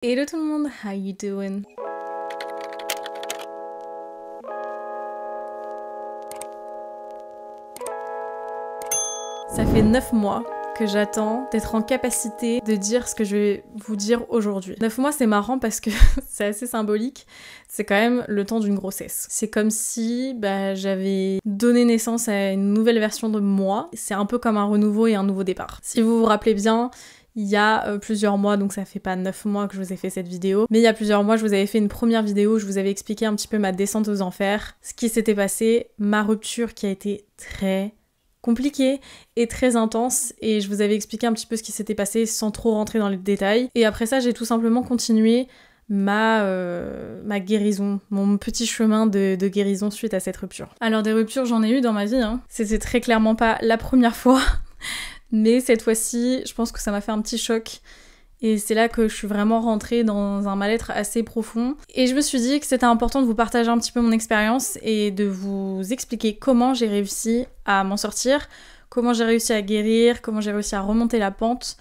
Hello tout le monde, how you doing? Ça fait 9 mois que j'attends d'être en capacité de dire ce que je vais vous dire aujourd'hui. 9 mois, c'est marrant parce que c'est assez symbolique. C'est quand même le temps d'une grossesse. C'est comme si j'avais donné naissance à une nouvelle version de moi. C'est un peu comme un renouveau et un nouveau départ. Si vous vous rappelez bien, il y a plusieurs mois, donc ça fait pas 9 mois que je vous ai fait cette vidéo, mais il y a plusieurs mois, je vous avais fait une première vidéo où je vous avais expliqué un petit peu ma descente aux enfers, ce qui s'était passé, ma rupture qui a été très compliquée et très intense, et je vous avais expliqué un petit peu ce qui s'était passé sans trop rentrer dans les détails. Et après ça, j'ai tout simplement continué ma guérison, mon petit chemin de guérison suite à cette rupture. Alors des ruptures, j'en ai eu dans ma vie, hein. C'était très clairement pas la première fois. Mais cette fois-ci, je pense que ça m'a fait un petit choc. Et c'est là que je suis vraiment rentrée dans un mal-être assez profond. Et je me suis dit que c'était important de vous partager un petit peu mon expérience et de vous expliquer comment j'ai réussi à m'en sortir, comment j'ai réussi à guérir, comment j'ai réussi à remonter la pente.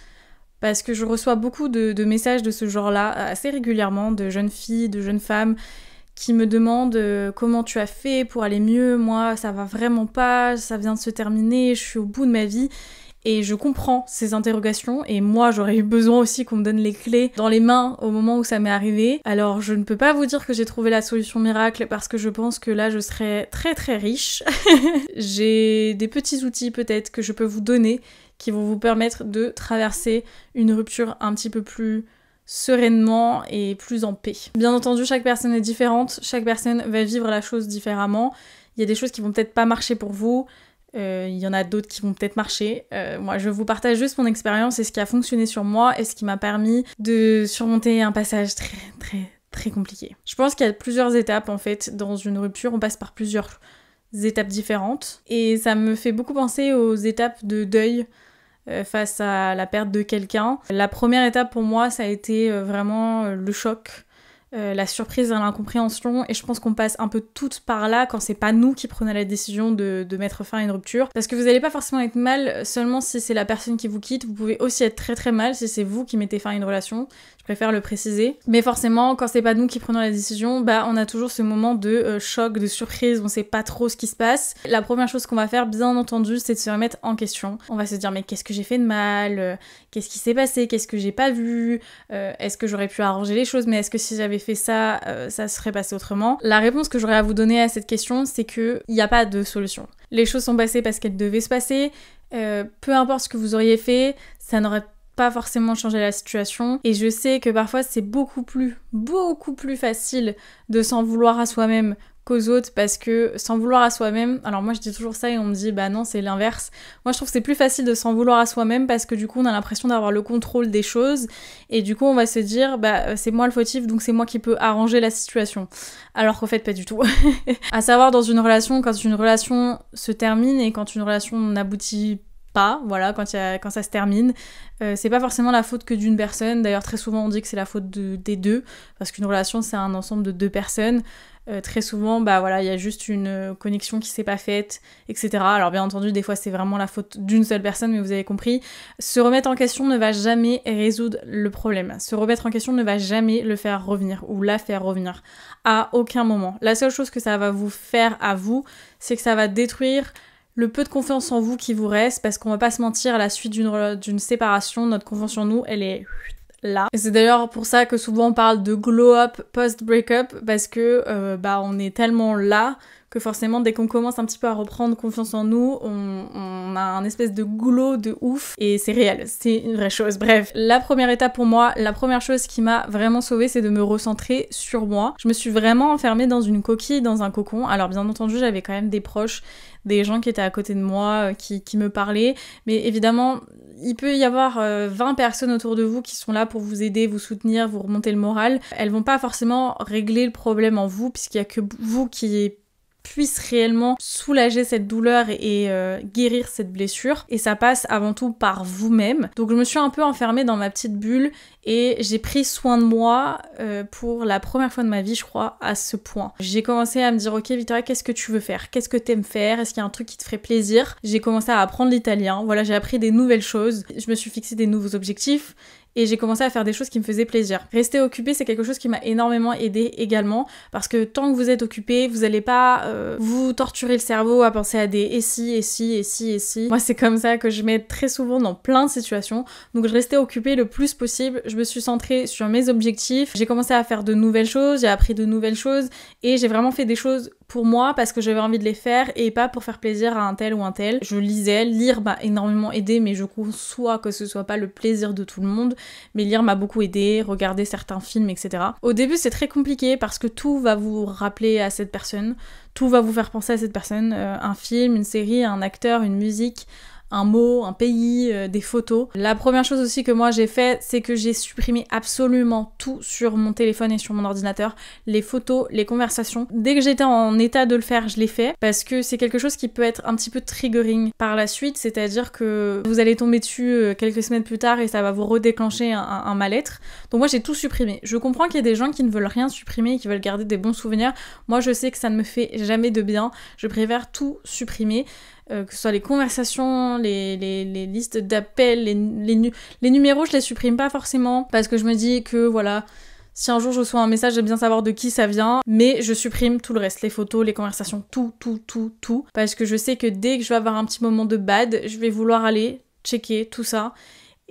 Parce que je reçois beaucoup de messages de ce genre-là assez régulièrement, de jeunes filles, de jeunes femmes qui me demandent comment tu as fait pour aller mieux. Moi, ça va vraiment pas, ça vient de se terminer, je suis au bout de ma vie. Et je comprends ces interrogations, et moi j'aurais eu besoin aussi qu'on me donne les clés dans les mains au moment où ça m'est arrivé. Alors je ne peux pas vous dire que j'ai trouvé la solution miracle parce que je pense que là je serais très très riche. J'ai des petits outils peut-être que je peux vous donner qui vont vous permettre de traverser une rupture un petit peu plus sereinement et plus en paix. Bien entendu, chaque personne est différente, chaque personne va vivre la chose différemment. Il y a des choses qui vont peut-être pas marcher pour vous. Il y en a d'autres qui vont peut-être marcher. Moi, je vous partage juste mon expérience et ce qui a fonctionné sur moi et ce qui m'a permis de surmonter un passage très, très, très compliqué. Je pense qu'il y a plusieurs étapes, en fait, dans une rupture. On passe par plusieurs étapes différentes. Et ça me fait beaucoup penser aux étapes de deuil face à la perte de quelqu'un. La première étape, pour moi, ça a été vraiment le choc. La surprise et l'incompréhension, et je pense qu'on passe un peu toutes par là quand c'est pas nous qui prenons la décision de mettre fin à une rupture, parce que vous allez pas forcément être mal seulement si c'est la personne qui vous quitte, vous pouvez aussi être très très mal si c'est vous qui mettez fin à une relation, je préfère le préciser, mais forcément quand c'est pas nous qui prenons la décision, on a toujours ce moment de choc, de surprise, on sait pas trop ce qui se passe. La première chose qu'on va faire, bien entendu, c'est de se remettre en question. On va se dire mais qu'est-ce que j'ai fait de mal, qu'est-ce qui s'est passé, qu'est-ce que j'ai pas vu, est-ce que j'aurais pu arranger les choses, mais est-ce que si j'avais fait ça, ça serait passé autrement. La réponse que j'aurais à vous donner à cette question, c'est que il n'y a pas de solution. Les choses sont passées parce qu'elles devaient se passer, peu importe ce que vous auriez fait, ça n'aurait pas forcément changé la situation, et je sais que parfois c'est beaucoup plus facile de s'en vouloir à soi-même qu'aux autres, parce que s'en vouloir à soi-même, alors moi je dis toujours ça et on me dit non, c'est l'inverse. Moi je trouve que c'est plus facile de s'en vouloir à soi-même parce que du coup on a l'impression d'avoir le contrôle des choses, et du coup on va se dire c'est moi le fautif, donc c'est moi qui peux arranger la situation, alors qu'en fait pas du tout. À savoir, dans une relation, quand une relation se termine et quand une relation n'aboutit pas, voilà, quand ça se termine, c'est pas forcément la faute que d'une personne. D'ailleurs très souvent on dit que c'est la faute des deux, parce qu'une relation c'est un ensemble de deux personnes. Très souvent, il y a juste une connexion qui s'est pas faite, etc. Alors bien entendu, des fois c'est vraiment la faute d'une seule personne, mais vous avez compris. Se remettre en question ne va jamais résoudre le problème. Se remettre en question ne va jamais le faire revenir, ou la faire revenir. À aucun moment. La seule chose que ça va vous faire à vous, c'est que ça va détruire le peu de confiance en vous qui vous reste, parce qu'on va pas se mentir, à la suite d'une séparation, notre confiance en nous, elle est là. Et c'est d'ailleurs pour ça que souvent on parle de glow up post-breakup, parce que on est tellement là que forcément dès qu'on commence un petit peu à reprendre confiance en nous, on a un espèce de glow de ouf, et c'est réel, c'est une vraie chose. Bref, la première étape pour moi, la première chose qui m'a vraiment sauvée, c'est de me recentrer sur moi. Je me suis vraiment enfermée dans une coquille, dans un cocon. Alors bien entendu, j'avais quand même des proches, des gens qui étaient à côté de moi, qui me parlaient, mais évidemment il peut y avoir 20 personnes autour de vous qui sont là pour vous aider, vous soutenir, vous remonter le moral. Elles vont pas forcément régler le problème en vous, puisqu'il y a que vous qui puisse réellement soulager cette douleur et guérir cette blessure, et ça passe avant tout par vous-même. Donc je me suis un peu enfermée dans ma petite bulle et j'ai pris soin de moi pour la première fois de ma vie, je crois, à ce point. J'ai commencé à me dire ok Victoria, qu'est-ce que tu veux faire? Qu'est-ce que t'aimes faire? Est-ce qu'il y a un truc qui te ferait plaisir? J'ai commencé à apprendre l'italien, voilà, j'ai appris des nouvelles choses, je me suis fixé des nouveaux objectifs et j'ai commencé à faire des choses qui me faisaient plaisir. Rester occupé, c'est quelque chose qui m'a énormément aidé également, parce que tant que vous êtes occupé, vous allez pas vous torturer le cerveau à penser à des et si, et si, et si, et si. Moi, c'est comme ça que je m'aide très souvent dans plein de situations, donc je restais occupée le plus possible, je me suis centrée sur mes objectifs, j'ai commencé à faire de nouvelles choses, j'ai appris de nouvelles choses, et j'ai vraiment fait des choses pour moi parce que j'avais envie de les faire et pas pour faire plaisir à un tel ou un tel. Je lisais, lire m'a énormément aidé, mais je conçois que ce soit pas le plaisir de tout le monde, mais lire m'a beaucoup aidé, regarder certains films, etc. Au début c'est très compliqué parce que tout va vous rappeler à cette personne, tout va vous faire penser à cette personne, un film, une série, un acteur, une musique, un mot, un pays, des photos. La première chose aussi que moi j'ai fait, c'est que j'ai supprimé absolument tout sur mon téléphone et sur mon ordinateur, les photos, les conversations. Dès que j'étais en état de le faire, je l'ai fait, parce que c'est quelque chose qui peut être un petit peu triggering par la suite, c'est-à-dire que vous allez tomber dessus quelques semaines plus tard et ça va vous redéclencher un mal-être. Donc moi j'ai tout supprimé. Je comprends qu'il y a des gens qui ne veulent rien supprimer et qui veulent garder des bons souvenirs. Moi je sais que ça ne me fait jamais de bien, je préfère tout supprimer. Que ce soit les conversations, les listes d'appels, les numéros, je les supprime pas forcément parce que je me dis que voilà, si un jour je reçois un message, j'aime bien savoir de qui ça vient, mais je supprime tout le reste, les photos, les conversations, tout, parce que je sais que dès que je vais avoir un petit moment de bad, je vais vouloir aller checker tout ça.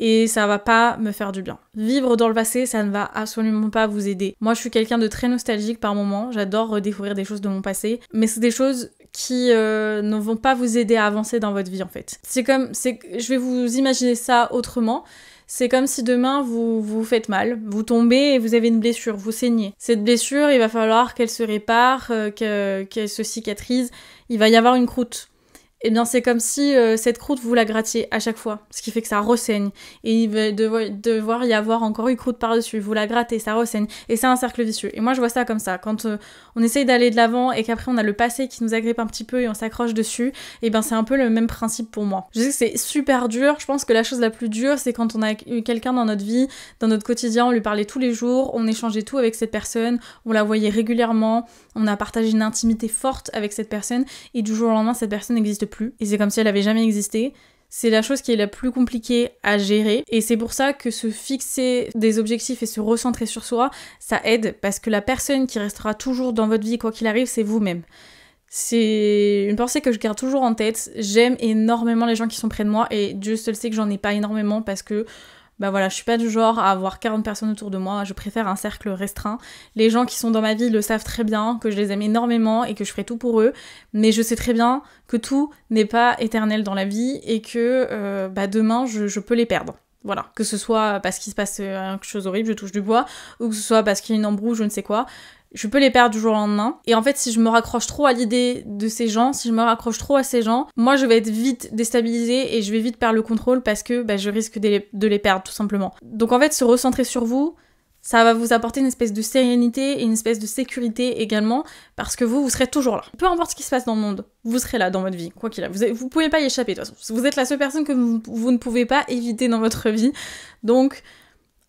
Et ça va pas me faire du bien. Vivre dans le passé, ça ne va absolument pas vous aider. Moi, je suis quelqu'un de très nostalgique par moments. J'adore redécouvrir des choses de mon passé. Mais c'est des choses qui ne vont pas vous aider à avancer dans votre vie, en fait. Je vais vous imaginer ça autrement. C'est comme si demain, vous vous faites mal, vous tombez et vous avez une blessure, vous saignez. Cette blessure, il va falloir qu'elle se répare, qu'elle se cicatrise. Il va y avoir une croûte. Eh bien c'est comme si cette croûte vous la grattiez à chaque fois, ce qui fait que ça ressaigne, et il va devoir y avoir encore une croûte par-dessus, vous la grattez, ça ressaigne, et c'est un cercle vicieux. Et moi je vois ça comme ça, quand on essaye d'aller de l'avant et qu'après on a le passé qui nous agrippe un petit peu et on s'accroche dessus, et bien c'est un peu le même principe pour moi. Je sais que c'est super dur, je pense que la chose la plus dure c'est quand on a eu quelqu'un dans notre vie, dans notre quotidien, on lui parlait tous les jours, on échangeait tout avec cette personne, on la voyait régulièrement, on a partagé une intimité forte avec cette personne, et du jour au lendemain cette personne n'existe plus, et c'est comme si elle avait jamais existé. C'est la chose qui est la plus compliquée à gérer, et c'est pour ça que se fixer des objectifs et se recentrer sur soi, ça aide, parce que la personne qui restera toujours dans votre vie quoi qu'il arrive, c'est vous-même. C'est une pensée que je garde toujours en tête. J'aime énormément les gens qui sont près de moi, et Dieu seul sait que j'en ai pas énormément parce que bah voilà, je suis pas du genre à avoir 40 personnes autour de moi, je préfère un cercle restreint. Les gens qui sont dans ma vie le savent très bien, que je les aime énormément et que je ferai tout pour eux, mais je sais très bien que tout n'est pas éternel dans la vie et que demain je peux les perdre. Voilà, que ce soit parce qu'il se passe quelque chose d'horrible, je touche du bois, ou que ce soit parce qu'il y a une embrouille, je ne sais quoi. Je peux les perdre du jour au lendemain. Et en fait, si je me raccroche trop à l'idée de ces gens, si je me raccroche trop à ces gens, moi je vais être vite déstabilisée et je vais vite perdre le contrôle parce que je risque de les perdre tout simplement. Donc en fait, se recentrer sur vous, ça va vous apporter une espèce de sérénité et une espèce de sécurité également, parce que vous serez toujours là. Peu importe ce qui se passe dans le monde, vous serez là dans votre vie, quoi qu'il arrive. Vous pouvez pas y échapper de toute façon. Vous êtes la seule personne que vous ne pouvez pas éviter dans votre vie. Donc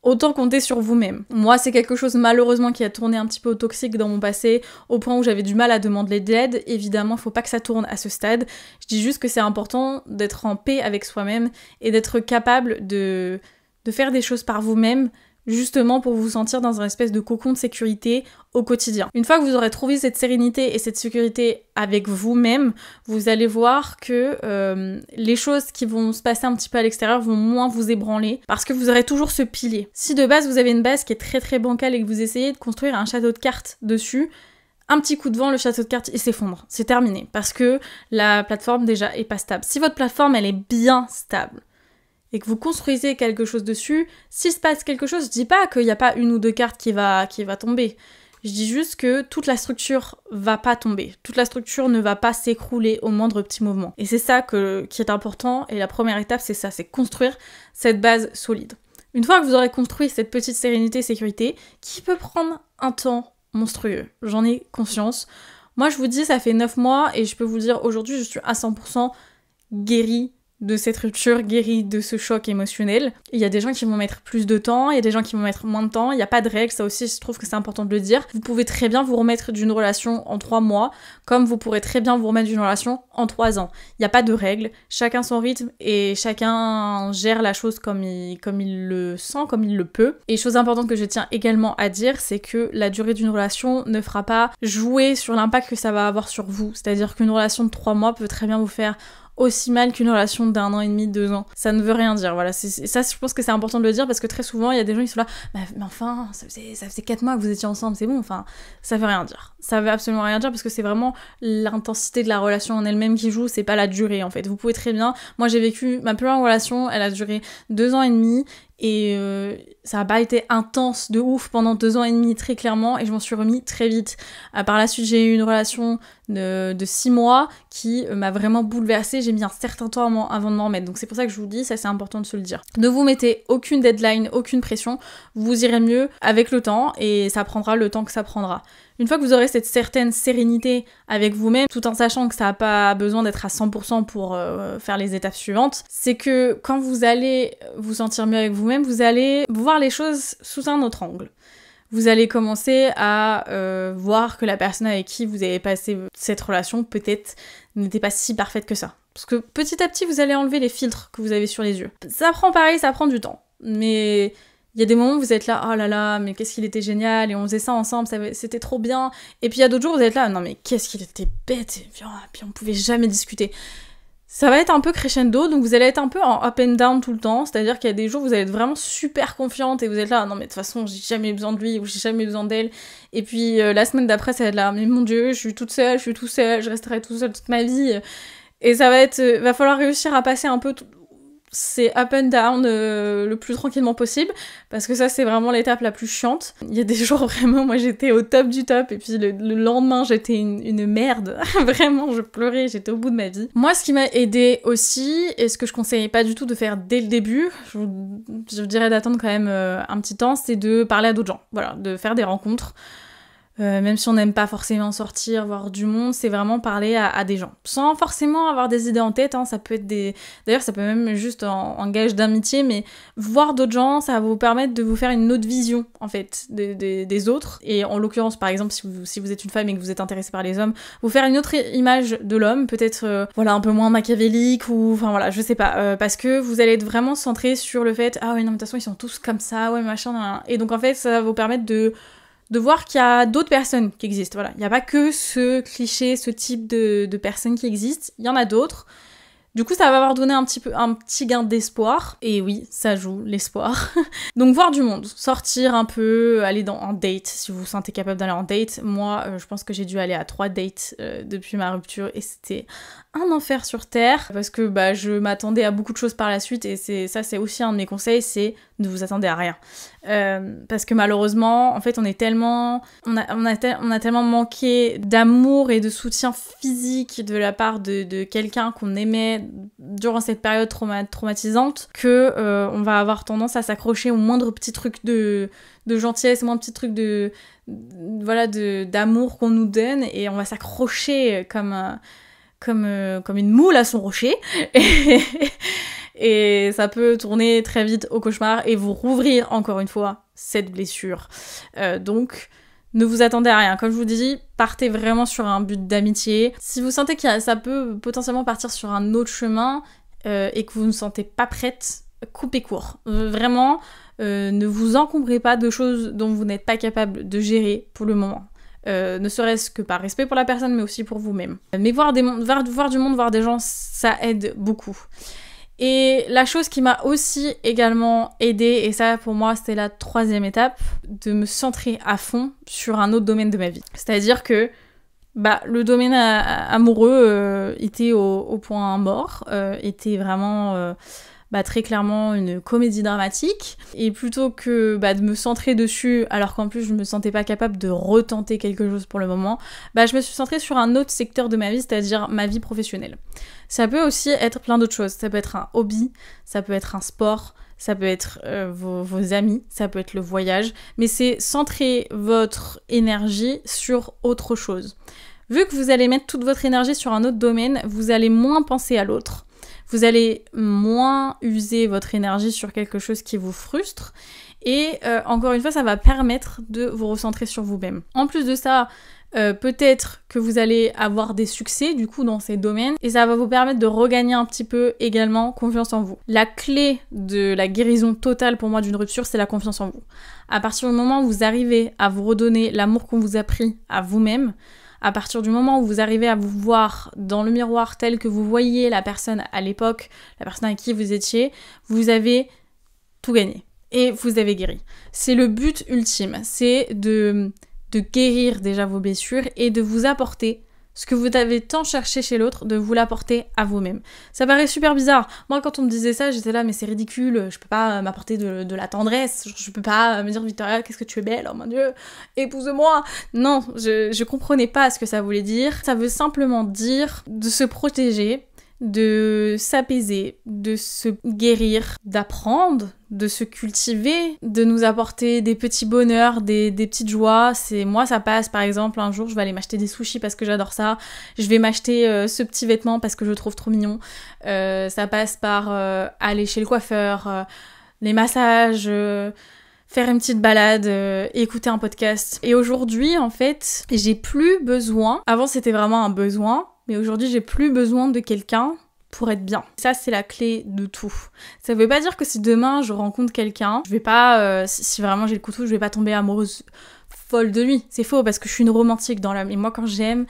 autant compter sur vous-même. Moi, c'est quelque chose malheureusement qui a tourné un petit peu au toxique dans mon passé, au point où j'avais du mal à demander de l'aide. Évidemment, faut pas que ça tourne à ce stade. Je dis juste que c'est important d'être en paix avec soi-même et d'être capable de faire des choses par vous-même, justement pour vous sentir dans un espèce de cocon de sécurité au quotidien. Une fois que vous aurez trouvé cette sérénité et cette sécurité avec vous-même, vous allez voir que les choses qui vont se passer un petit peu à l'extérieur vont moins vous ébranler, parce que vous aurez toujours ce pilier. Si de base vous avez une base qui est très très bancale et que vous essayez de construire un château de cartes dessus, un petit coup de vent, le château de cartes il s'effondre, c'est terminé, parce que la plateforme déjà est pas stable. Si votre plateforme elle est bien stable, et que vous construisez quelque chose dessus, s'il se passe quelque chose, je dis pas qu'il n'y a pas une ou deux cartes qui va tomber. Je dis juste que toute la structure va pas tomber. Toute la structure ne va pas s'écrouler au moindre petit mouvement. Et c'est ça qui est important, et la première étape c'est ça, c'est construire cette base solide. Une fois que vous aurez construit cette petite sérénité, sécurité, qui peut prendre un temps monstrueux, j'en ai conscience. Moi je vous dis, ça fait 9 mois, et je peux vous dire aujourd'hui je suis à 100% guérie de cette rupture, guéris de ce choc émotionnel. Il y a des gens qui vont mettre plus de temps, il y a des gens qui vont mettre moins de temps, il n'y a pas de règle, ça aussi je trouve que c'est important de le dire. Vous pouvez très bien vous remettre d'une relation en 3 mois, comme vous pourrez très bien vous remettre d'une relation en 3 ans. Il n'y a pas de règle, chacun son rythme et chacun gère la chose comme il le sent, comme il le peut. Et chose importante que je tiens également à dire, c'est que la durée d'une relation ne fera pas jouer sur l'impact que ça va avoir sur vous. C'est-à-dire qu'une relation de 3 mois peut très bien vous faire aussi mal qu'une relation d'1 an et demi, 2 ans. Ça ne veut rien dire, voilà. Ça, je pense que c'est important de le dire parce que très souvent, il y a des gens qui sont là, mais enfin, ça faisait 4 mois que vous étiez ensemble, c'est bon, enfin, ça veut rien dire. Ça veut absolument rien dire parce que c'est vraiment l'intensité de la relation en elle-même qui joue, c'est pas la durée, en fait. Vous pouvez très bien... Moi, j'ai vécu ma plus longue relation, elle a duré 2 ans et demi, et ça a pas été intense de ouf pendant 2 ans et demi, très clairement, et je m'en suis remis très vite. Par la suite, j'ai eu une relation de 6 mois qui m'a vraiment bouleversée. J'ai mis un certain temps avant de m'en remettre. Donc c'est pour ça que je vous dis, ça c'est important de se le dire. Ne vous mettez aucune deadline, aucune pression. Vous irez mieux avec le temps et ça prendra le temps que ça prendra. Une fois que vous aurez cette certaine sérénité avec vous-même, tout en sachant que ça n'a pas besoin d'être à 100% pour faire les étapes suivantes, c'est que quand vous allez vous sentir mieux avec vous-même, vous allez voir les choses sous un autre angle. Vous allez commencer à voir que la personne avec qui vous avez passé cette relation, peut-être, n'était pas si parfaite que ça. Parce que petit à petit, vous allez enlever les filtres que vous avez sur les yeux. Ça prend du temps. Mais il y a des moments où vous êtes là, oh là là, mais qu'est-ce qu'il était génial, et on faisait ça ensemble, c'était trop bien. Et puis il y a d'autres jours où vous êtes là, non mais qu'est-ce qu'il était bête, et puis on pouvait jamais discuter. Ça va être un peu crescendo, donc vous allez être un peu en up and down tout le temps, c'est-à-dire qu'il y a des jours où vous allez être vraiment super confiante et vous êtes là, non mais de toute façon j'ai jamais besoin de lui ou j'ai jamais besoin d'elle, et puis la semaine d'après ça va être là, mais mon dieu, je suis toute seule, je suis tout seul, je resterai tout seul toute ma vie, et ça va être, va falloir réussir à passer un peu c'est up and down le plus tranquillement possible, parce que ça c'est vraiment l'étape la plus chiante. Il y a des jours vraiment, moi j'étais au top du top, et puis le lendemain j'étais une merde, vraiment je pleurais, j'étais au bout de ma vie. Moi ce qui m'a aidé aussi, et ce que je conseillais pas du tout de faire dès le début, je vous dirais d'attendre quand même un petit temps, c'est de parler à d'autres gens, voilà, de faire des rencontres. Même si on n'aime pas forcément sortir, voir du monde, c'est vraiment parler à des gens. Sans forcément avoir des idées en tête, hein, ça peut être des... D'ailleurs, ça peut même juste en gage d'amitié, mais voir d'autres gens, ça va vous permettre de vous faire une autre vision, en fait, des autres. Et en l'occurrence, par exemple, si vous êtes une femme et que vous êtes intéressée par les hommes, vous faire une autre image de l'homme, peut-être, voilà, un peu moins machiavélique, ou... Enfin, voilà, je sais pas. Parce que vous allez être vraiment centré sur le fait, ah ouais, non, mais de toute façon, ils sont tous comme ça, ouais, machin, nan, nan. Et donc, en fait, ça va vous permettre de voir qu'il y a d'autres personnes qui existent, voilà. Il n'y a pas que ce cliché, ce type de personnes qui existent, il y en a d'autres. Du coup, ça va avoir donné un petit gain d'espoir. Et oui, ça joue, l'espoir. Donc voir du monde, sortir un peu, aller en date, si vous vous sentez capable d'aller en date. Moi, je pense que j'ai dû aller à 3 dates depuis ma rupture, et c'était un enfer sur terre, parce que je m'attendais à beaucoup de choses par la suite, et c'est aussi un de mes conseils, c'est ne vous attendez à rien. Parce que malheureusement, en fait, on a tellement manqué d'amour et de soutien physique de la part de quelqu'un qu'on aimait durant cette période traumatisante que on va avoir tendance à s'accrocher au moindre petit truc de gentillesse, au moindre petit truc d'amour qu'on nous donne, et on va s'accrocher comme une moule à son rocher. Et ça peut tourner très vite au cauchemar et vous rouvrir encore une fois cette blessure. Donc ne vous attendez à rien. Comme je vous dis, partez vraiment sur un but d'amitié. Si vous sentez que ça peut potentiellement partir sur un autre chemin et que vous ne sentez pas prête, coupez court. Vraiment, ne vous encombrez pas de choses dont vous n'êtes pas capable de gérer pour le moment. Ne serait-ce que par respect pour la personne, mais aussi pour vous-même. Mais voir du monde, voir des gens, ça aide beaucoup. Et la chose qui m'a aussi également aidée, et ça pour moi c'était la 3e étape, de me centrer à fond sur un autre domaine de ma vie. C'est-à-dire que le domaine amoureux était au point mort, était vraiment très clairement une comédie dramatique, et plutôt que de me centrer dessus alors qu'en plus je me sentais pas capable de retenter quelque chose pour le moment, je me suis centrée sur un autre secteur de ma vie, c'est-à-dire ma vie professionnelle. Ça peut aussi être plein d'autres choses, ça peut être un hobby, ça peut être un sport, ça peut être vos amis, ça peut être le voyage, mais c'est centrer votre énergie sur autre chose. Vu que vous allez mettre toute votre énergie sur un autre domaine, vous allez moins penser à l'autre. Vous allez moins user votre énergie sur quelque chose qui vous frustre. Et encore une fois, ça va permettre de vous recentrer sur vous-même. En plus de ça, peut-être que vous allez avoir des succès du coup dans ces domaines et ça va vous permettre de regagner un petit peu également confiance en vous. La clé de la guérison totale pour moi d'une rupture, c'est la confiance en vous. À partir du moment où vous arrivez à vous redonner l'amour qu'on vous a pris à vous-même, à partir du moment où vous arrivez à vous voir dans le miroir tel que vous voyiez la personne à l'époque, la personne avec qui vous étiez, vous avez tout gagné et vous avez guéri. C'est le but ultime, c'est de guérir déjà vos blessures et de vous apporter ce que vous avez tant cherché chez l'autre, de vous l'apporter à vous-même. Ça paraît super bizarre. Moi, quand on me disait ça, j'étais là, mais c'est ridicule, je peux pas m'apporter de la tendresse, je peux pas me dire, Victoria, qu'est-ce que tu es belle, oh mon Dieu, épouse-moi. Non, je comprenais pas ce que ça voulait dire. Ça veut simplement dire de se protéger, de s'apaiser, de se guérir, d'apprendre, de se cultiver, de nous apporter des petits bonheurs, des petites joies. Moi, ça passe, par exemple, un jour, je vais aller m'acheter des sushis parce que j'adore ça. Je vais m'acheter ce petit vêtement parce que je le trouve trop mignon. Ça passe par aller chez le coiffeur, les massages, faire une petite balade, écouter un podcast. Et aujourd'hui, en fait, j'ai plus besoin. Avant, c'était vraiment un besoin. Mais aujourd'hui, j'ai plus besoin de quelqu'un pour être bien. Ça, c'est la clé de tout. Ça veut pas dire que si demain je rencontre quelqu'un, je vais pas, si vraiment j'ai le couteau, je vais pas tomber amoureuse folle de lui. C'est faux, parce que je suis une romantique dans l'âme. Et moi, quand j'aime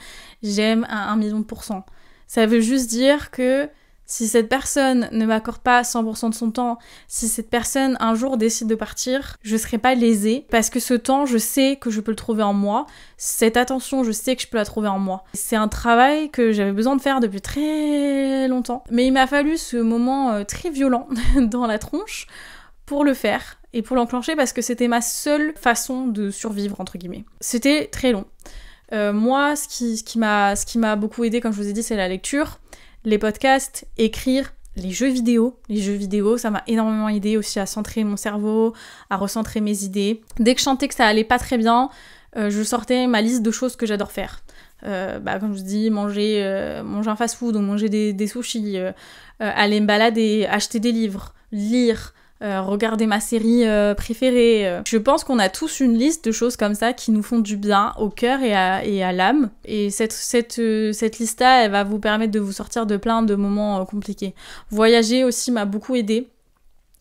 à 1 000 000%. Ça veut juste dire que si cette personne ne m'accorde pas 100% de son temps, si cette personne un jour décide de partir, je serai pas lésée parce que ce temps, je sais que je peux le trouver en moi. Cette attention, je sais que je peux la trouver en moi. C'est un travail que j'avais besoin de faire depuis très longtemps. Mais il m'a fallu ce moment très violent dans la tronche pour le faire et pour l'enclencher parce que c'était ma seule façon de survivre, entre guillemets. C'était très long. Moi, ce qui m'a beaucoup aidé, comme je vous ai dit, c'est la lecture. Les podcasts, écrire, les jeux vidéo. Les jeux vidéo, ça m'a énormément aidé aussi à centrer mon cerveau, à recentrer mes idées. Dès que je sentais que ça allait pas très bien, je sortais ma liste de choses que j'adore faire. Comme je vous dis, manger un fast-food ou manger des sushis, aller me balader, acheter des livres, lire, regarder ma série préférée. Je pense qu'on a tous une liste de choses comme ça qui nous font du bien au cœur et à l'âme. Et cette liste-là, elle va vous permettre de vous sortir de plein de moments compliqués. Voyager aussi m'a beaucoup aidé.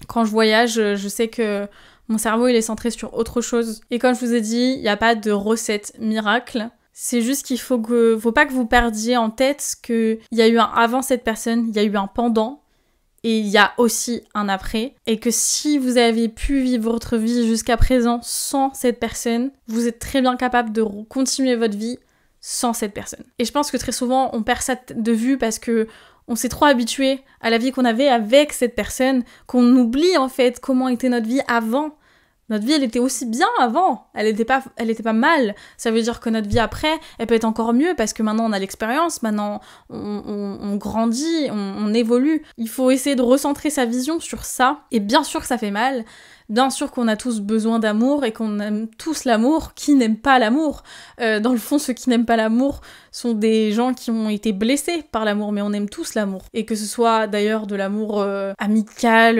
Quand je voyage, je sais que mon cerveau il est centré sur autre chose. Et comme je vous ai dit, il n'y a pas de recette miracle. C'est juste qu'il faut pas que vous perdiez en tête qu'il y a eu un avant cette personne, il y a eu un pendant. Et il y a aussi un après. Et que si vous avez pu vivre votre vie jusqu'à présent sans cette personne, vous êtes très bien capable de continuer votre vie sans cette personne. Et je pense que très souvent, on perd ça de vue parce que on s'est trop habitué à la vie qu'on avait avec cette personne qu'on oublie en fait comment était notre vie avant. Notre vie, elle était aussi bien avant. Elle était pas mal. Ça veut dire que notre vie après, elle peut être encore mieux parce que maintenant on a l'expérience, maintenant on grandit, on évolue. Il faut essayer de recentrer sa vision sur ça. Et bien sûr que ça fait mal. Bien sûr qu'on a tous besoin d'amour et qu'on aime tous l'amour. Qui n'aime pas l'amour ? Dans le fond, ceux qui n'aiment pas l'amour sont des gens qui ont été blessés par l'amour, mais on aime tous l'amour. Et que ce soit d'ailleurs de l'amour amical,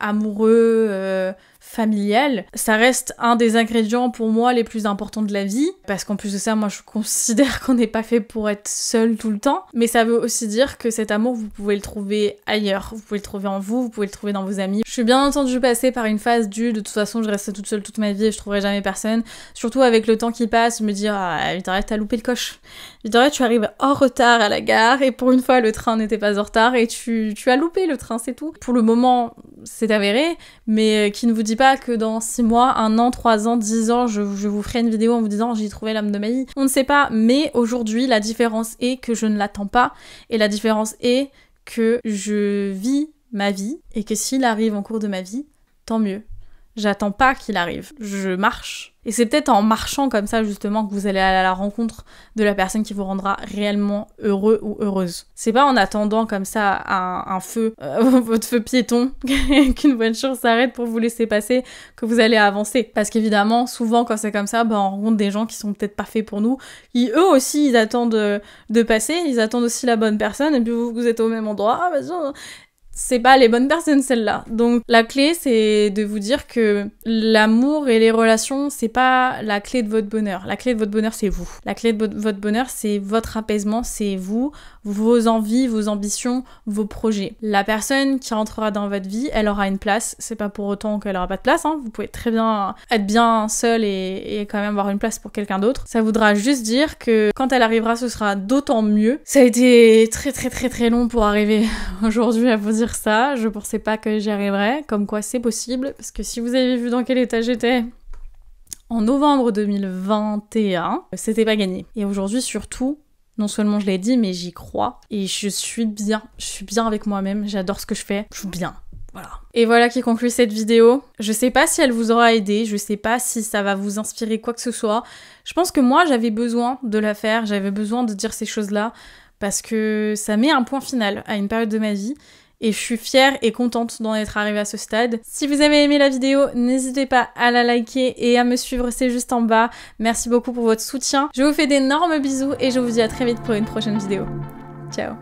amoureux, familial, ça reste un des ingrédients pour moi les plus importants de la vie, parce qu'en plus de ça, moi je considère qu'on n'est pas fait pour être seul tout le temps, mais ça veut aussi dire que cet amour, vous pouvez le trouver ailleurs, vous pouvez le trouver en vous pouvez le trouver dans vos amis. Je suis bien entendu passée par une phase de toute façon je restais toute seule toute ma vie et je trouverai jamais personne, surtout avec le temps qui passe, me dire ah Victoria t'as loupé le coche, Victoria tu arrives en retard à la gare et pour une fois le train n'était pas en retard et tu as loupé le train, c'est tout. Pour le moment c'est avéré, mais qui ne vous dit pas que dans 6 mois, 1 an, 3 ans, 10 ans, je vous ferai une vidéo en vous disant j'ai trouvé l'âme de ma vie. On ne sait pas, mais aujourd'hui, la différence est que je ne l'attends pas et la différence est que je vis ma vie et que s'il arrive en cours de ma vie, tant mieux. J'attends pas qu'il arrive, je marche. Et c'est peut-être en marchant comme ça justement que vous allez aller à la rencontre de la personne qui vous rendra réellement heureux ou heureuse. C'est pas en attendant comme ça un feu, votre feu piéton, qu'une voiture s'arrête pour vous laisser passer que vous allez avancer. Parce qu'évidemment, souvent quand c'est comme ça, on rencontre des gens qui sont peut-être pas faits pour nous. Eux aussi, ils attendent de passer, ils attendent aussi la bonne personne et puis vous êtes au même endroit. C'est pas les bonnes personnes celles-là. Donc la clé c'est de vous dire que l'amour et les relations c'est pas la clé de votre bonheur. La clé de votre bonheur c'est vous. La clé de votre bonheur c'est votre apaisement, c'est vous, vos envies, vos ambitions, vos projets. La personne qui rentrera dans votre vie, elle aura une place. C'est pas pour autant qu'elle aura pas de place, hein. Vous pouvez très bien être bien seul et quand même avoir une place pour quelqu'un d'autre. Ça voudra juste dire que quand elle arrivera ce sera d'autant mieux. Ça a été très long pour arriver aujourd'hui à vous dire ça, je pensais pas que j'y arriverais, comme quoi c'est possible, parce que si vous avez vu dans quel état j'étais en novembre 2021, c'était pas gagné. Et aujourd'hui surtout, non seulement je l'ai dit, mais j'y crois, et je suis bien avec moi-même, j'adore ce que je fais, je suis bien. Voilà. Et voilà qui conclut cette vidéo. Je sais pas si elle vous aura aidé, je sais pas si ça va vous inspirer quoi que ce soit. Je pense que moi j'avais besoin de la faire, j'avais besoin de dire ces choses-là, parce que ça met un point final à une période de ma vie. Et je suis fière et contente d'en être arrivée à ce stade. Si vous avez aimé la vidéo, n'hésitez pas à la liker et à me suivre, c'est juste en bas. Merci beaucoup pour votre soutien. Je vous fais d'énormes bisous et je vous dis à très vite pour une prochaine vidéo. Ciao.